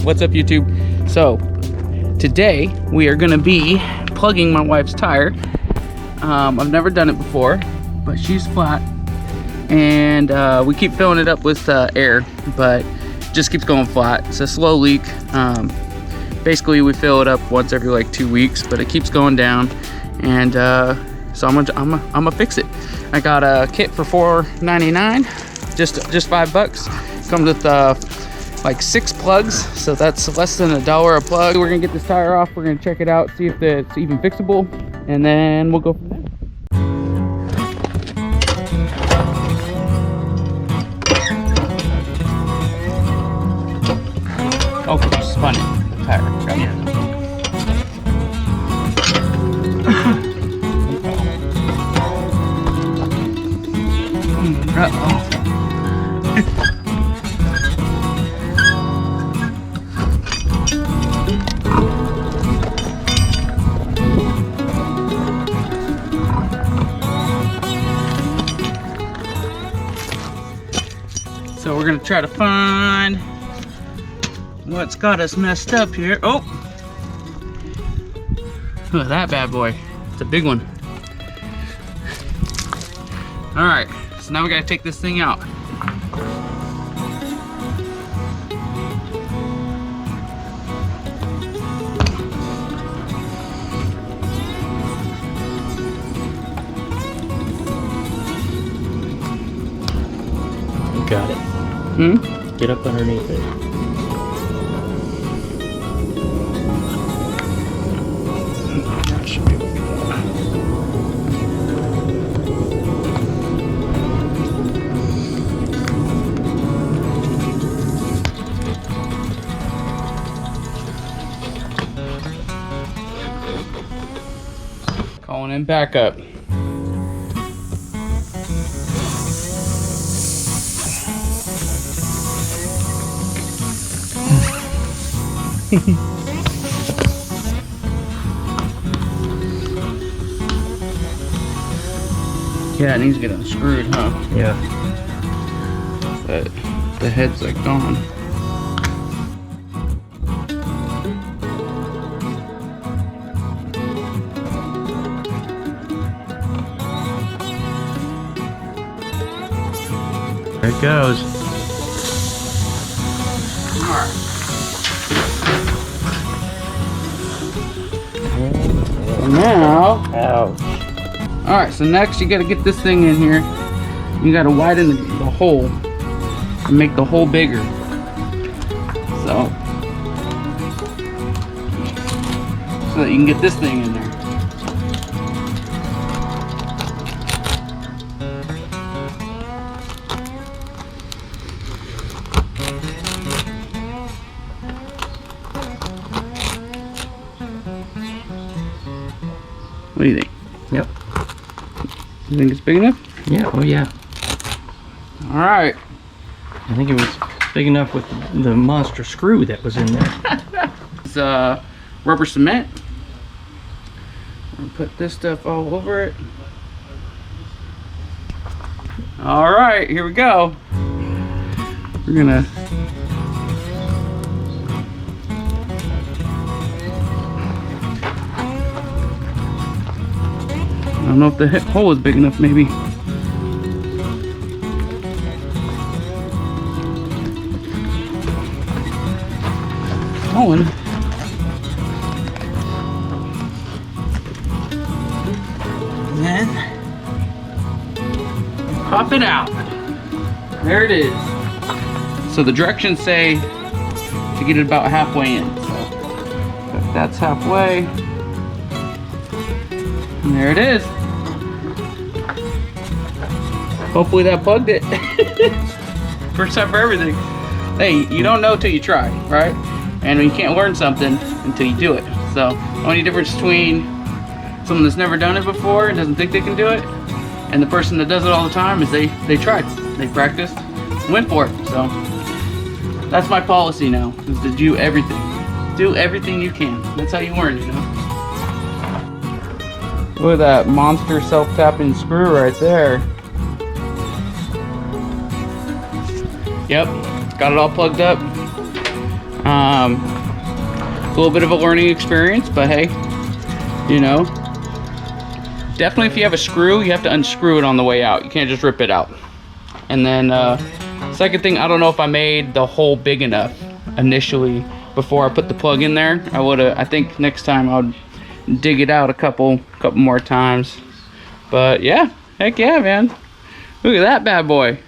What's up, YouTube? So today we are gonna be plugging my wife's tire. I've never done it before, but she's flat, and we keep filling it up with air, but it just keeps going flat. It's a slow leak. Basically we fill it up once every like 2 weeks, but it keeps going down, and so I'm gonna fix it. I got a kit for $4.99, just $5. Comes with like 6 plugs, so that's less than $1 a plug. We're gonna get this tire off, we're gonna check it out, see if it's even fixable, and then we'll go from there. Okay, spun it. The tire. Got it. Uh-oh. So we're gonna try to find what's got us messed up here. Oh, look at that bad boy. It's a big one. All right, so now we gotta take this thing out. Got it. Get up underneath it. That should be what we got. Calling in backup. Yeah, it needs to get unscrewed, huh? Yeah. But the head's like gone. There it goes. Alright. Now, ouch. Alright, so next you gotta get this thing in here. You gotta widen the hole and make the hole bigger. So that you can get this thing in there. What do you think? Yep. You think it's big enough? Yeah, oh yeah. Alright. I think it was big enough with the monster screw that was in there. It's rubber cement. I'm gonna put this stuff all over it. Alright, here we go. We're gonna I don't know if the hole is big enough, maybe. Going. And then pop it out. There it is. So the directions say to get it about halfway in. So if that's halfway, and there it is. Hopefully that plugged it. First time for everything. Hey, you don't know till you try, right? And you can't learn something until you do it. So the only difference between someone that's never done it before and doesn't think they can do it, and the person that does it all the time is they tried, they practiced, went for it. So that's my policy now, is to do everything. Do everything you can. That's how you learn, you know? Look at that monster self-tapping screw right there. Yep, got it all plugged up. A little bit of a learning experience, but hey, you know, definitely if you have a screw, you have to unscrew it on the way out. You can't just rip it out. And then second thing, I don't know if I made the hole big enough initially before I put the plug in there. I think next time I'll dig it out a couple more times. But yeah, heck yeah, man. Look at that bad boy.